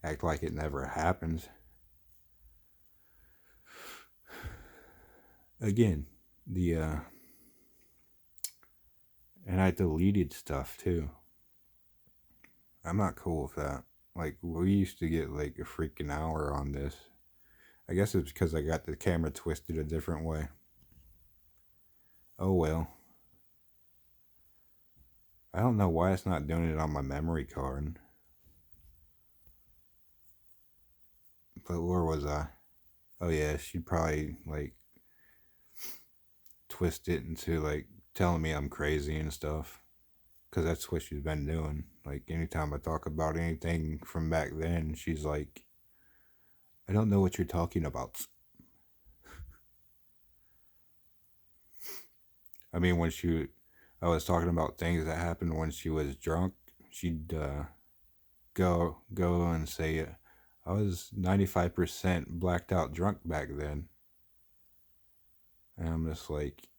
act like it never happens. Again, the and I deleted stuff too. I'm not cool with that. Like we used to get like a freaking hour on this. I guess it's because I got the camera twisted a different way. Oh well. I don't know why it's not doing it on my memory card. But where was I? Oh yeah, she'd probably like twist it into like telling me I'm crazy and stuff. Cause that's what she's been doing. Like anytime I talk about anything from back then, she's like, "I don't know what you're talking about." I mean, I was talking about things that happened when she was drunk. She'd go and say, "I was 95% blacked out drunk back then," and I'm just like,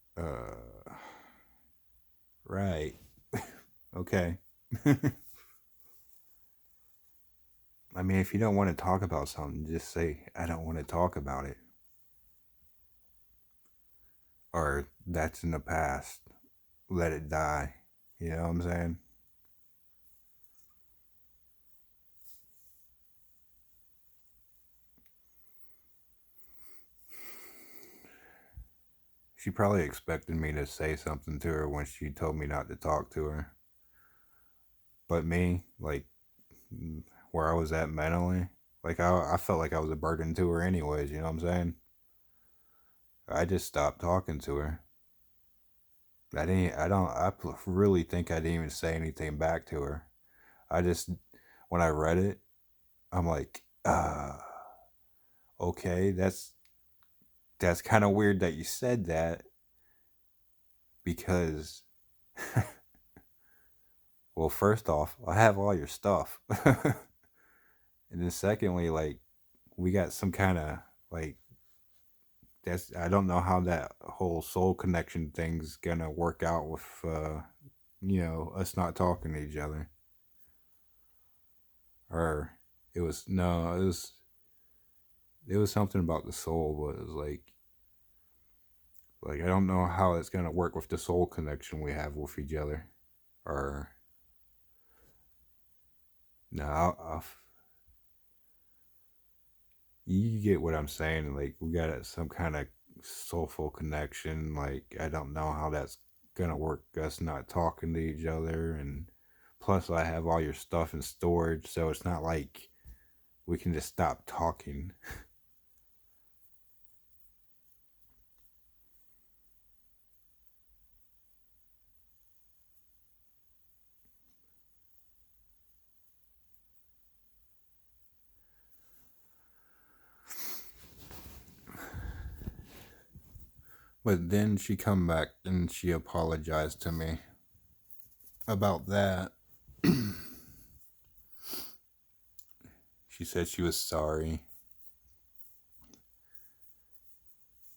right, okay." I mean, if you don't want to talk about something, just say, "I don't want to talk about it," or "That's in the past. Let it die." You know what I'm saying? She probably expected me to say something to her when she told me not to talk to her. But me, like, where I was at mentally, like, I felt like I was a burden to her anyways, you know what I'm saying? I just stopped talking to her. Really think I didn't even say anything back to her. I just, when I read it, I'm like, okay, that's kind of weird that you said that because, well, first off, I have all your stuff. And then secondly, like, we got some kind of, like, that's, I don't know how that whole soul connection thing's gonna work out with, us not talking to each other. Or it was something about the soul, but it was like I don't know how it's gonna work with the soul connection we have with each other. Or no, you get what I'm saying. Like we got some kind of soulful connection. Like I don't know how that's gonna work. Us not talking to each other, and plus I have all your stuff in storage, so it's not like we can just stop talking. But then she come back and she apologized to me about that. She said she was sorry.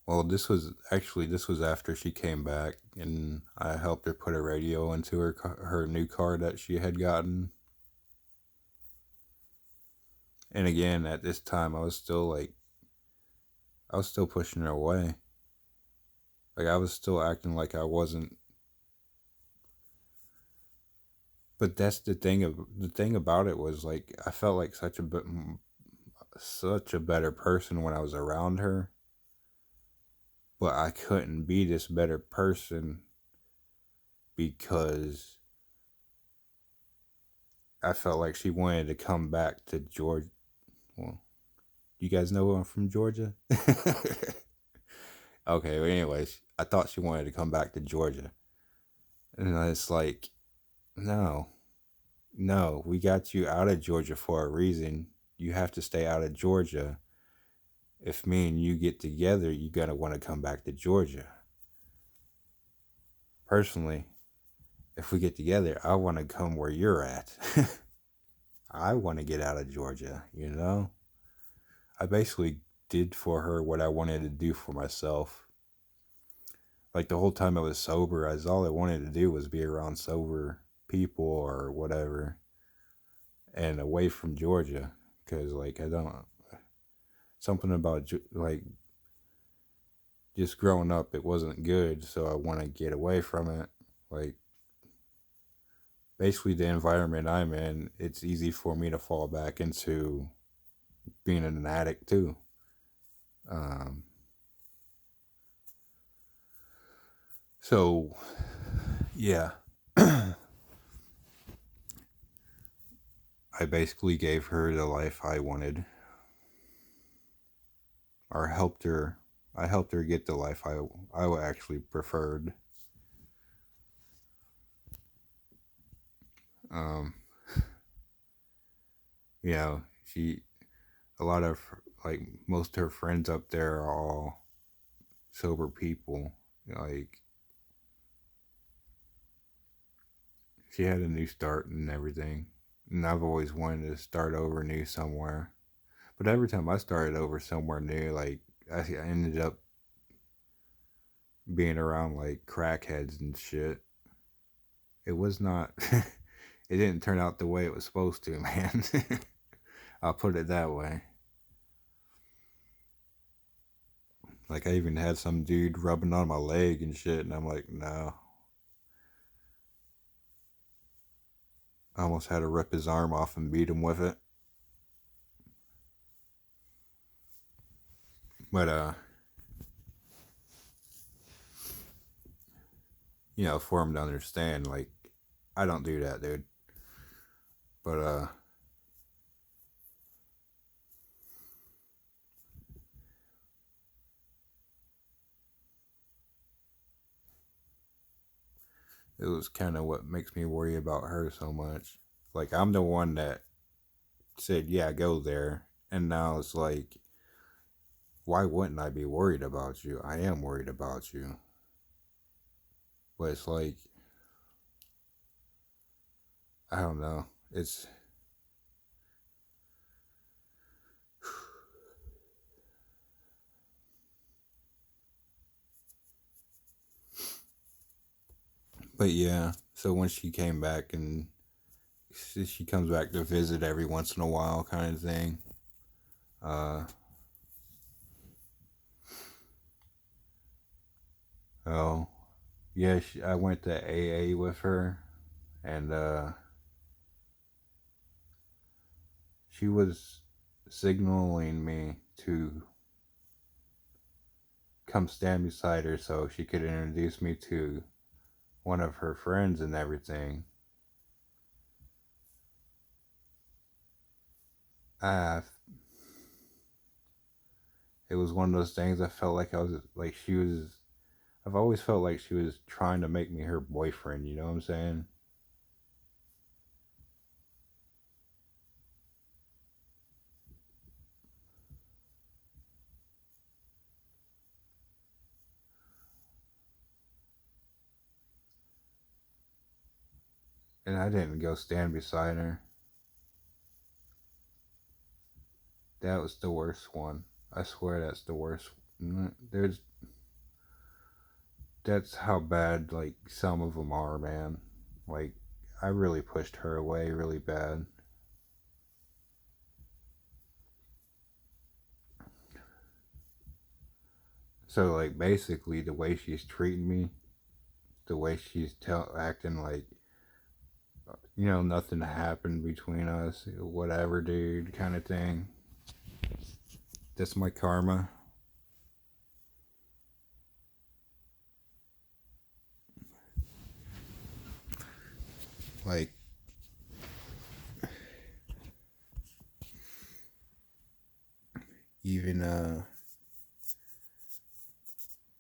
Well, this was after she came back, and I helped her put a radio into her new car that she had gotten. And again, at this time, I was still pushing her away. Like I was still acting like I wasn't. But that's the thing about it was like I felt like such a better person when I was around her, but I couldn't be this better person because I felt like she wanted to come back to Georgia. Well, you guys know I'm from Georgia? Okay, well, anyways, I thought she wanted to come back to Georgia. And it's like, no, no, we got you out of Georgia for a reason. You have to stay out of Georgia. If me and you get together, you're going to want to come back to Georgia. Personally, if we get together, I want to come where you're at. I want to get out of Georgia, you know? I basically did for her what I wanted to do for myself. Like the whole time I was sober, as all I wanted to do was be around sober people or whatever and away from Georgia because like I don't something about like just growing up, it wasn't good, so I want to get away from it. Like basically the environment I'm in, it's easy for me to fall back into being an addict too. Um, so yeah, I basically gave her the life I wanted, or helped her. I helped her get the life I actually preferred. Um, you know, she a lot of like most of her friends up there are all sober people. Like she had a new start and everything, and I've always wanted to start over new somewhere. But every time I started over somewhere new, like I ended up being around like crackheads and shit. It was not. It didn't turn out the way it was supposed to, man. I'll put it that way. Like I even had some dude rubbing on my leg and shit, and I'm like, no. I almost had to rip his arm off and beat him with it. But for him to understand, like, I don't do that, dude. But it was kind of what makes me worry about her so much. Like, I'm the one that said, yeah, go there. And now it's like, why wouldn't I be worried about you? I am worried about you. But it's like, I don't know. But yeah, so when she came back and she comes back to visit every once in a while, kind of thing. Uh, oh, yeah, I went to AA with her, and she was signaling me to come stand beside her so she could introduce me to one of her friends and everything. Uh, it was one of those things I felt like I was like she was. I've always felt like she was trying to make me her boyfriend. You know what I'm saying? And I didn't go stand beside her. That was the worst one. I swear that's the worst. There's that's how bad like some of them are, man. Like I really pushed her away really bad. So like basically the way she's treating me, the way she's acting like nothing happened between us, whatever, dude, kind of thing. That's my karma. Like even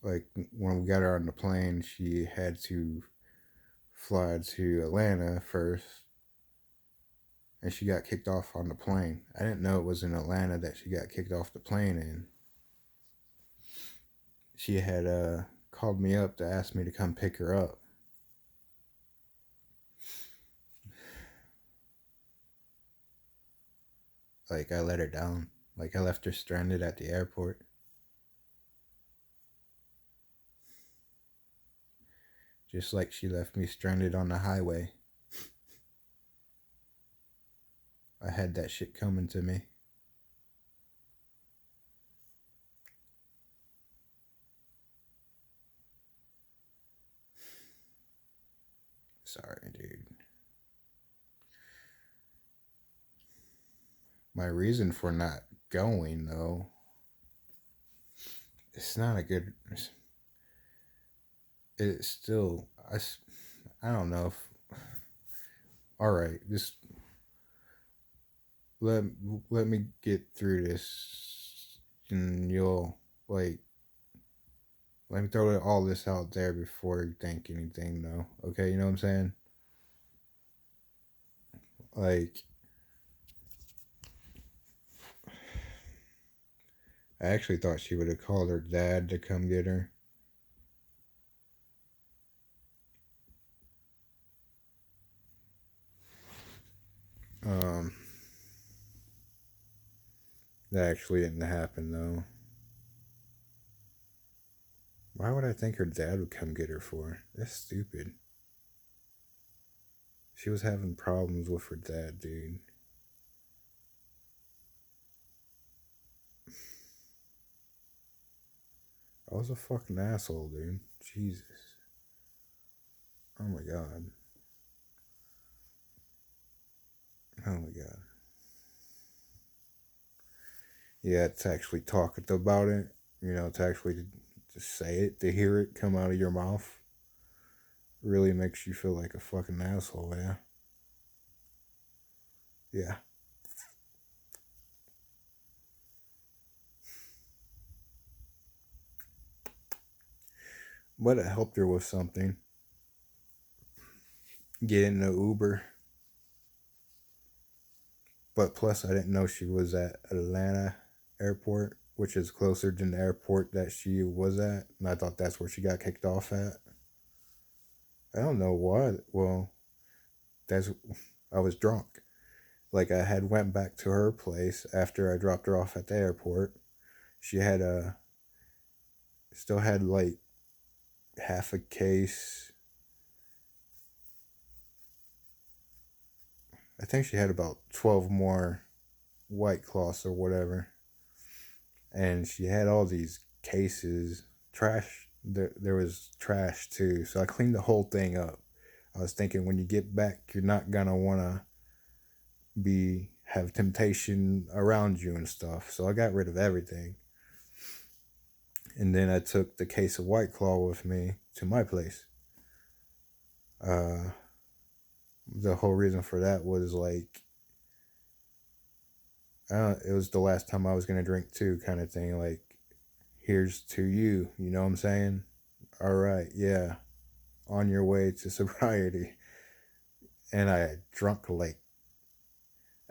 like when we got her on the plane, she had to fly to Atlanta first, and she got kicked off on the plane. I didn't know it was in Atlanta that she got kicked off the plane in. She had called me up to ask me to come pick her up. Like I let her down. Like I left her stranded at the airport. Just like she left me stranded on the highway. I had that shit coming to me. Sorry, dude. My reason for not going, though, it's not a good. It's still. I don't know if. All right, just let let me get through this, and you'll like. Let me throw all this out there before you think anything, though. Okay, you know what I'm saying? Like, I actually thought she would have called her dad to come get her. Um, that actually didn't happen though. Why would I think her dad would come get her for? That's stupid. She was having problems with her dad, dude. I was a fucking asshole, dude. Jesus. Oh my god. Oh my god. Yeah, to actually talk about it, to actually to say it, to hear it come out of your mouth, really makes you feel like a fucking asshole, yeah? Yeah. But it helped her with something. Get in the Uber. But plus, I didn't know she was at Atlanta Airport, which is closer than the airport that she was at. And I thought that's where she got kicked off at. I don't know what. Well, that's I was drunk. Like I had went back to her place after I dropped her off at the airport. She had still had like half a case. I think she had about 12 more White Claws or whatever. And she had all these cases, trash. There was trash too. So I cleaned the whole thing up. I was thinking when you get back, you're not gonna wanna have temptation around you and stuff. So I got rid of everything. And then I took the case of White Claw with me to my place. The whole reason for that was like, it was the last time I was gonna drink too, kind of thing. Like, here's to you. You know what I'm saying? All right, yeah, on your way to sobriety. And I drunk like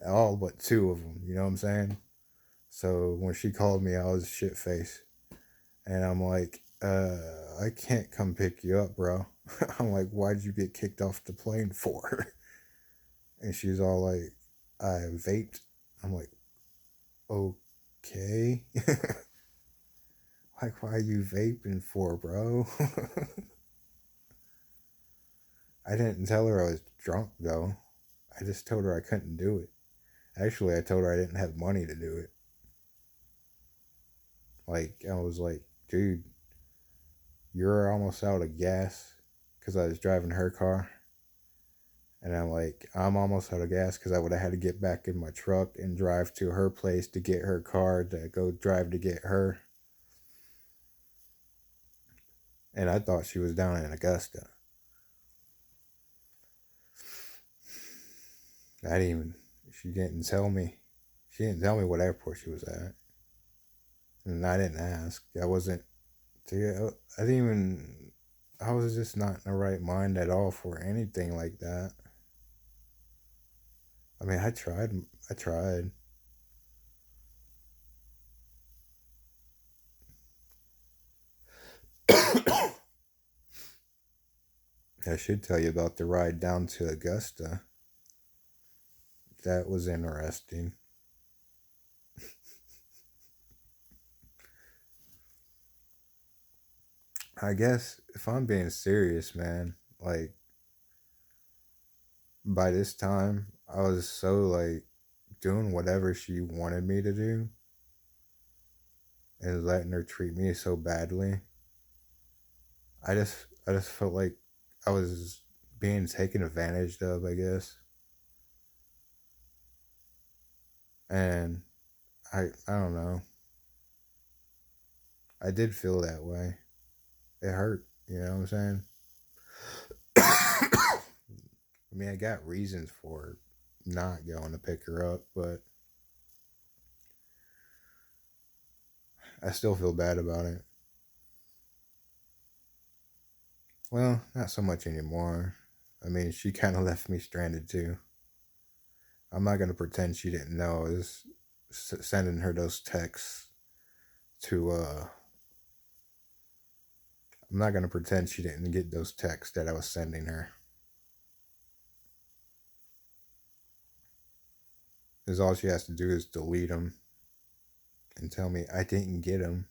all but two of them. You know what I'm saying? So when she called me, I was shit faced, and I'm like, I can't come pick you up, bro. I'm like, why'd you get kicked off the plane for? And she's all like, I vaped. I'm like, okay. Like, why are you vaping for, bro? I didn't tell her I was drunk, though. I just told her I couldn't do it. Actually, I told her I didn't have money to do it. Like, I was like, dude, you're almost out of gas because I was driving her car. And I'm like, I'm almost out of gas because I would have had to get back in my truck and drive to her place to get her car to go drive to get her. And I thought she was down in Augusta. I didn't even, she didn't tell me. She didn't tell me what airport she was at. And I didn't ask. I wasn't, I didn't even, I was just not in the right mind at all for anything like that. I mean, I tried. I tried. I should tell you about the ride down to Augusta. That was interesting. I guess if I'm being serious, man, like by this time, I was so like doing whatever she wanted me to do and letting her treat me so badly. I just felt like I was being taken advantage of, I guess. And I don't know. I did feel that way. It hurt, you know what I'm saying? I mean, I got reasons for not going to pick her up, but I still feel bad about it. Well, not so much anymore. I mean, she kind of left me stranded too. I'm not going to pretend she didn't know I was sending her those texts to, I'm not going to pretend she didn't get those texts that I was sending her. Because all she has to do is delete them and tell me I didn't get them.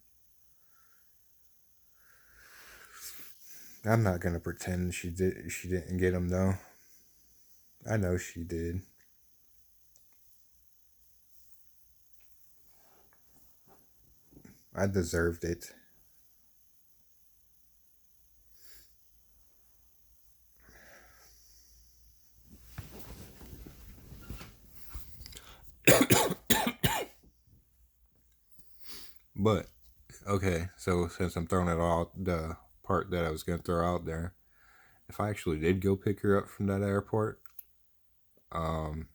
I'm not going to pretend she didn't get them though. I know she did. I deserved it. But okay, so since I'm throwing it all, the part that I was gonna throw out there, if I actually did go pick her up from that airport, um,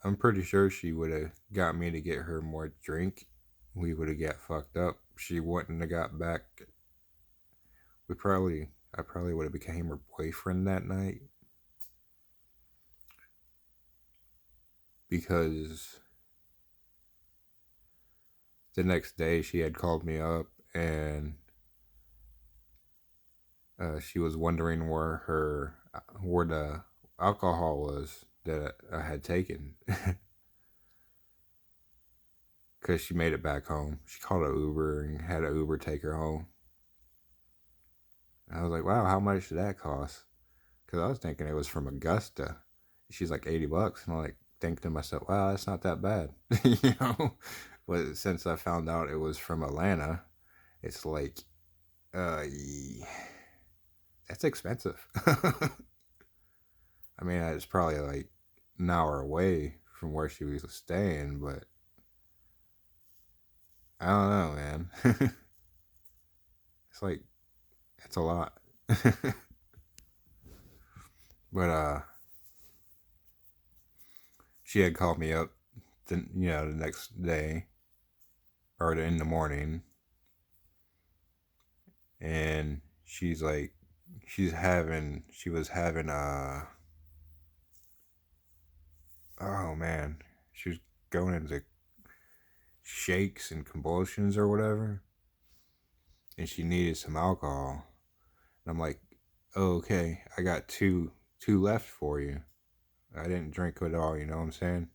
I'm pretty sure she would have got me to get her more drink. We would have got fucked up. She wouldn't have got back. I probably would have became her boyfriend that night because the next day she had called me up and she was wondering where the alcohol was that I had taken because she made it back home. She called an Uber and had an Uber take her home. And I was like, wow, how much did that cost? Because I was thinking it was from Augusta. She's like $80, and I like think to myself, wow, that's not that bad, you know. But since I found out it was from Atlanta, it's like, uh, that's expensive. I mean, it's probably like an hour away from where she was staying, but I don't know, man. It's like it's a lot. But she had called me up, the next day or in the morning, and she's like, she was having oh man, she was going into shakes and convulsions or whatever, and she needed some alcohol. And I'm like, oh, okay, I got two left for you. I didn't drink it all, you know what I'm saying?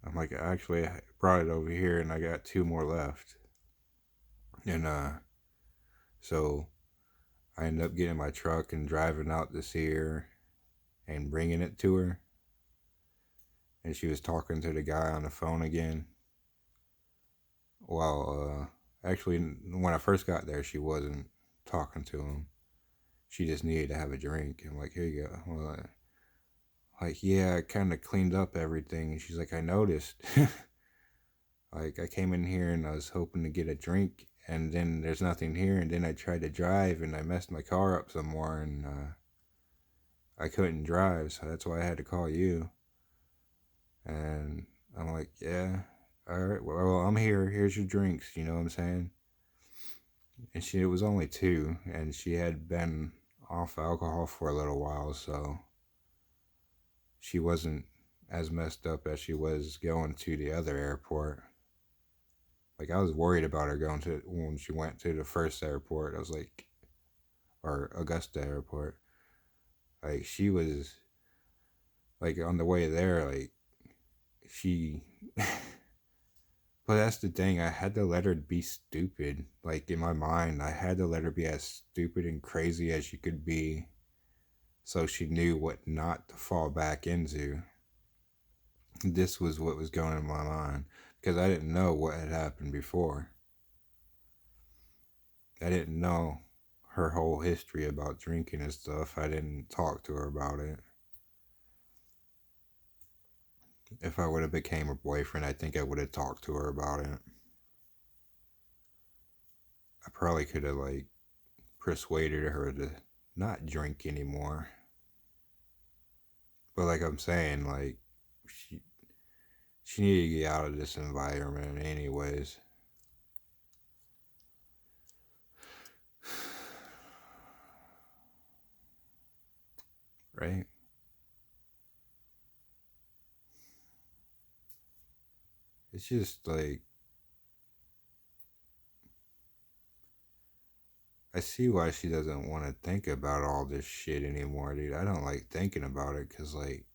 I'm like, actually, I brought it over here and I got two more left. And so I ended up getting my truck and driving out to see her and bringing it to her. And she was talking to the guy on the phone again. Well, actually, when I first got there, she wasn't talking to him. She just needed to have a drink. I'm like, here you go. Well, like, yeah, I kind of cleaned up everything. And she's like, I noticed. Like, I came in here and I was hoping to get a drink, and then there's nothing here. And then I tried to drive and I messed my car up some more, and I couldn't drive. So that's why I had to call you. And I'm like, yeah, all right, well, I'm here. Here's your drinks. You know what I'm saying? And it was only two, and she had been off alcohol for a little while, so she wasn't as messed up as she was going to the other airport. Like, I was worried about her going to when she went to the first airport. I was like, or Augusta airport. Like, she was like on the way there, like she. But that's the thing. I had to let her be stupid. Like, in my mind, I had to let her be as stupid and crazy as she could be, so she knew what not to fall back into. This was what was going in my mind because I didn't know what had happened before. I didn't know her whole history about drinking and stuff, I didn't talk to her about it. If I would have became her boyfriend, I think I would have talked to her about it. I probably could have like persuaded her to not drink anymore. But like I'm saying, like she needed to get out of this environment anyways. Right? It's just like I see why she doesn't want to think about all this shit anymore, dude. I don't like thinking about it because like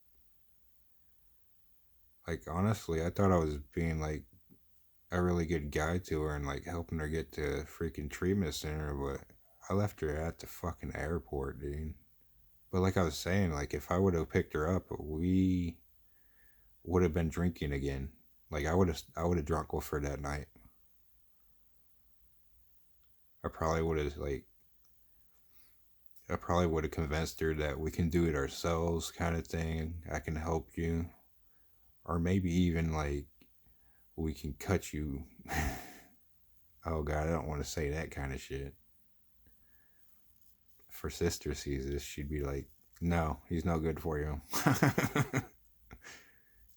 honestly, I thought I was being like a really good guy to her and like helping her get to a freaking treatment center, but I left her at the fucking airport, dude. But like I was saying, like if I would have picked her up, we would have been drinking again. Like I would have drunk with her that night. I probably would have like I probably would have convinced her that we can do it ourselves, kind of thing. I can help you, or maybe even like we can cut you. Oh God, I don't want to say that kind of shit. If her sister sees this, she'd be like, "No, he's no good for you.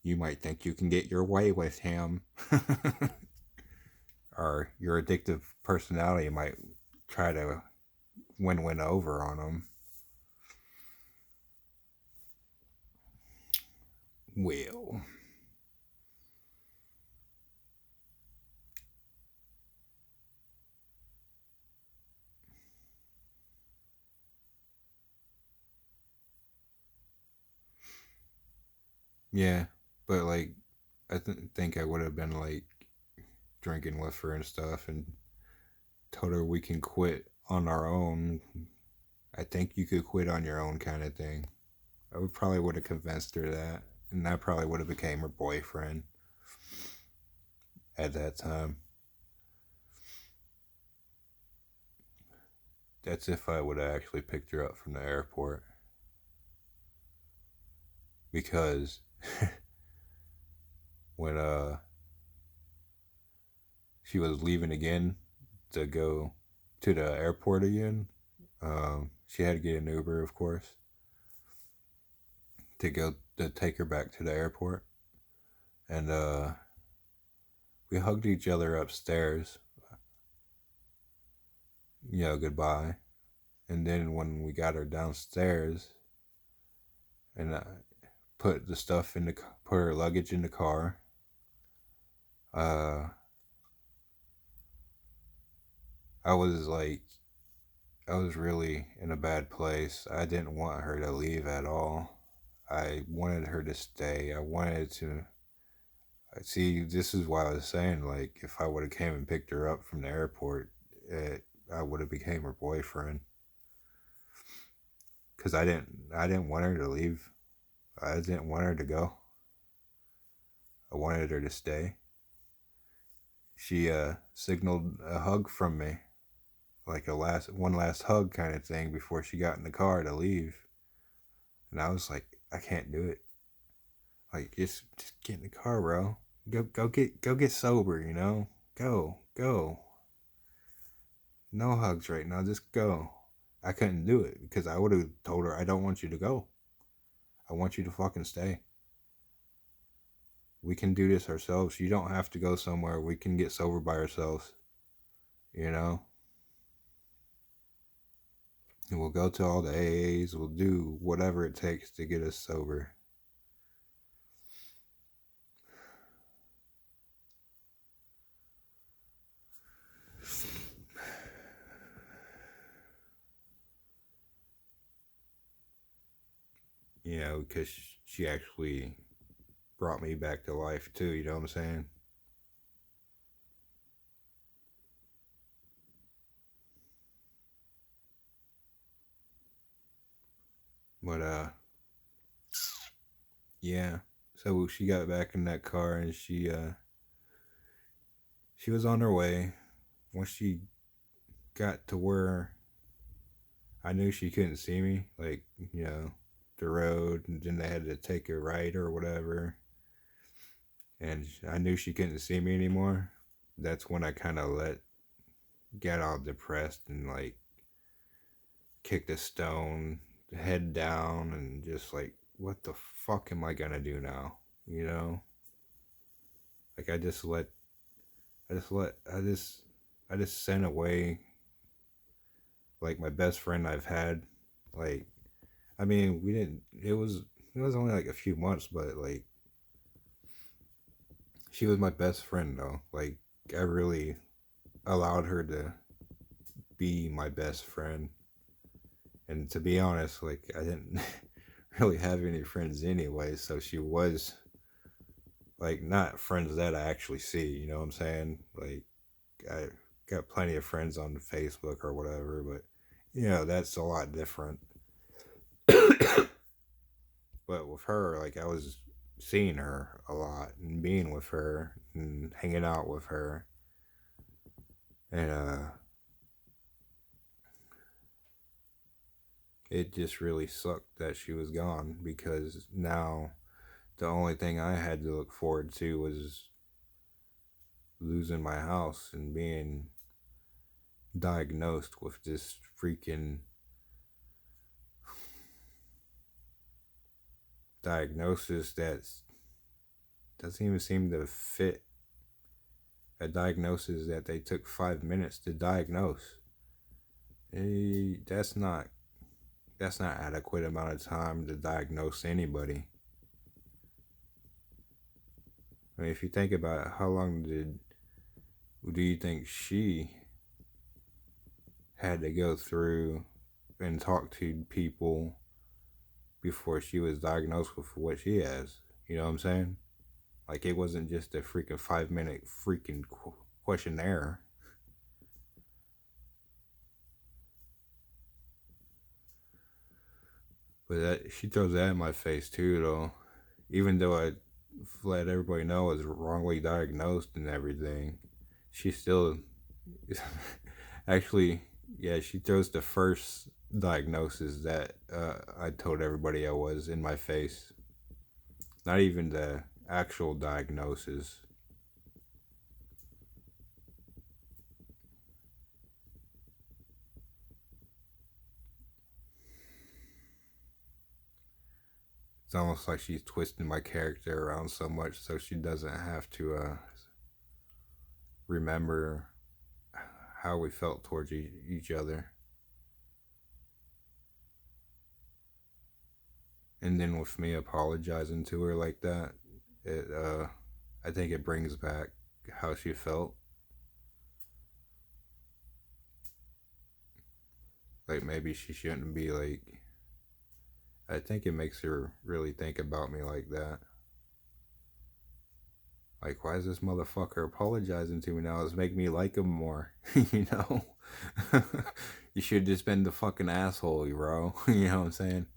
You might think you can get your way with him." Or your addictive personality might try to win over on him. Well, yeah, but like, think I would have been like drinking with her and stuff and told her we can quit on our own. I think you could quit on your own, kind of thing. I would probably would have convinced her that, and I probably would have became her boyfriend at that time. That's if I would have actually picked her up from the airport. Because when she was leaving again to go to the airport again, she had to get an Uber, of course, to go to take her back to the airport. And we hugged each other upstairs, goodbye. And then when we got her downstairs, and put the stuff in the put her luggage in the car, uh, I was like, I was really in a bad place. I didn't want her to leave at all. I wanted her to stay. I wanted to see. This is why I was saying, like, if I would have came and picked her up from the airport, I would have became her boyfriend. Cause I didn't want her to leave. I didn't want her to go. I wanted her to stay. She signaled a hug from me, like a one last hug kind of thing before she got in the car to leave. And I was like, I can't do it. Like just get in the car, bro. Go get sober, Go. No hugs right now, just go. I couldn't do it because I would have told her I don't want you to go. I want you to fucking stay. We can do this ourselves. You don't have to go somewhere. We can get sober by ourselves. You know? And we'll go to all the AAs. We'll do whatever it takes to get us sober. Because she actually brought me back to life too, you know what I'm saying? But yeah. So she got back in that car and she was on her way. Once she got to where I knew she couldn't see me, like, the road, and then they had to take a right or whatever. And I knew she couldn't see me anymore. That's when I kind of got all depressed and like kicked a stone, head down, and just like, what the fuck am I gonna do now? You know? Like I just sent away like my best friend I've had. Like, I mean, we didn't. It was only like a few months, but like she was my best friend though. Like I really allowed her to be my best friend. And to be honest, like I didn't really have any friends anyway, so she was like not friends that I actually see, you know what I'm saying? Like I got plenty of friends on Facebook or whatever, but that's a lot different. But with her, like I was seeing her a lot and being with her and hanging out with her. And it just really sucked that she was gone because now the only thing I had to look forward to was losing my house and being diagnosed with this freaking diagnosis that doesn't even seem to fit a diagnosis that they took 5 minutes to diagnose. That's not adequate amount of time to diagnose anybody. I mean, if you think about it, how long do you think she had to go through and talk to people before she was diagnosed with what she has? You know what I'm saying? Like it wasn't just a freaking 5 minute freaking questionnaire. But she throws that in my face too, though. Even though I let everybody know I was wrongly diagnosed and everything, she still actually, yeah, she throws the first diagnosis that I told everybody I was in my face. Not even the actual diagnosis. It's almost like she's twisting my character around so much so she doesn't have to remember how we felt towards each other. And then with me apologizing to her like that, it I think it brings back how she felt. Like maybe she shouldn't be like. I think it makes her really think about me like that. Like, why is this motherfucker apologizing to me now? It's making me like him more, you know? You should just been the fucking asshole, bro. You know what I'm saying?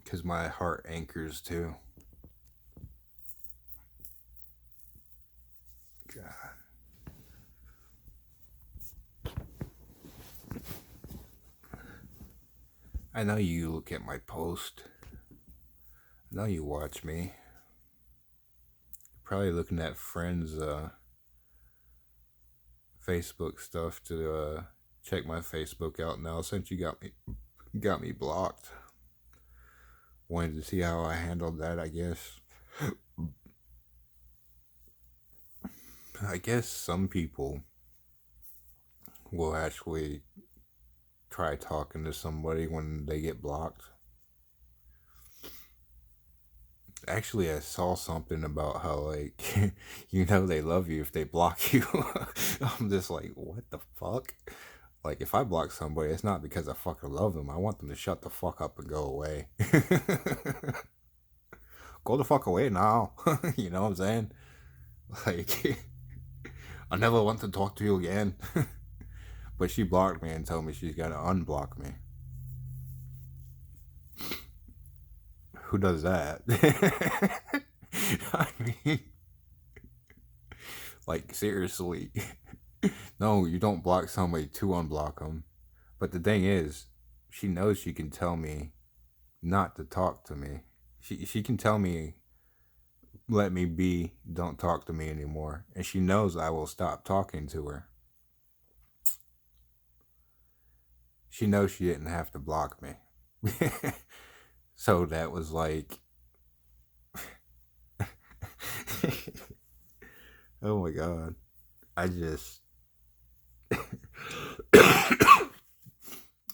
Because my heart anchors too. God. I know you look at my post. I know you watch me. You're probably looking at friends' Facebook stuff to check my Facebook out now since you got me blocked. Wanted to see how I handled that, I guess. I guess some people will actually try talking to somebody when they get blocked. Actually, I saw something about how, like, they love you if they block you. I'm just like, what the fuck? Like, if I block somebody, it's not because I fucking love them. I want them to shut the fuck up and go away. Go the fuck away now. You know what I'm saying? Like, I never want to talk to you again. But she blocked me and told me she's got to unblock me. Who does that? I mean, like, seriously. No, you don't block somebody to unblock them. But the thing is, she knows she can tell me not to talk to me. She can tell me, let me be, don't talk to me anymore. And she knows I will stop talking to her. She knows she didn't have to block me. So that was like, oh my God. I just,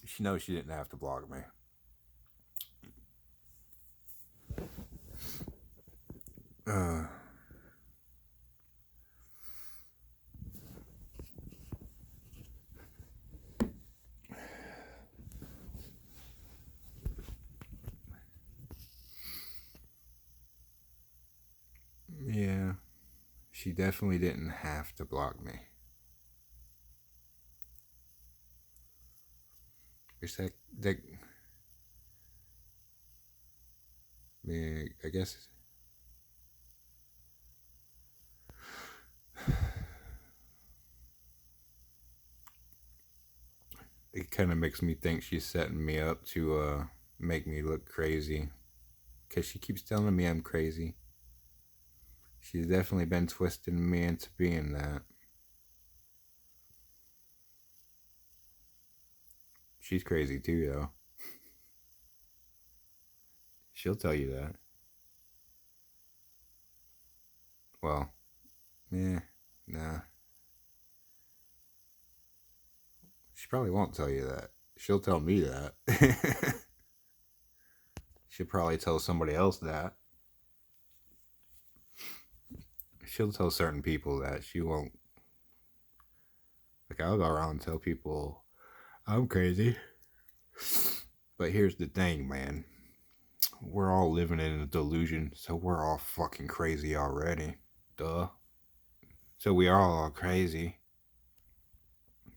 she knows she didn't have to block me. Uh, yeah, she definitely didn't have to block me. It's that, yeah, I guess it kind of makes me think she's setting me up to make me look crazy. Because she keeps telling me I'm crazy. She's definitely been twisting me into being that. She's crazy too, though. She'll tell you that. Well, yeah, nah. She probably won't tell you that. She'll tell me that. She'll probably tell somebody else that. She'll tell certain people that. She won't. Like, I'll go around and tell people I'm crazy. But here's the thing, man. We're all living in a delusion, so we're all fucking crazy already. Duh. So we are all crazy.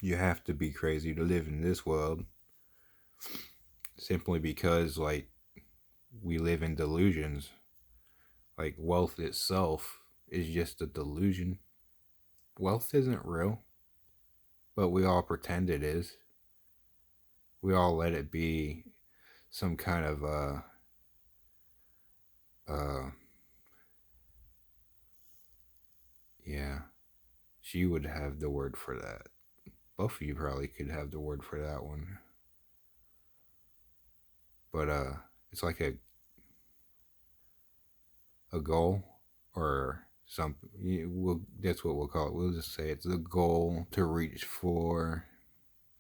You have to be crazy to live in this world. Simply because, like, we live in delusions. Like, wealth itself is just a delusion. Wealth isn't real, but we all pretend it is. We all let it be some kind of uh yeah, she would have the word for that. Both of you probably could have the word for that one. But it's like a goal or something. That's what we'll call it. We'll just say it's a goal to reach for,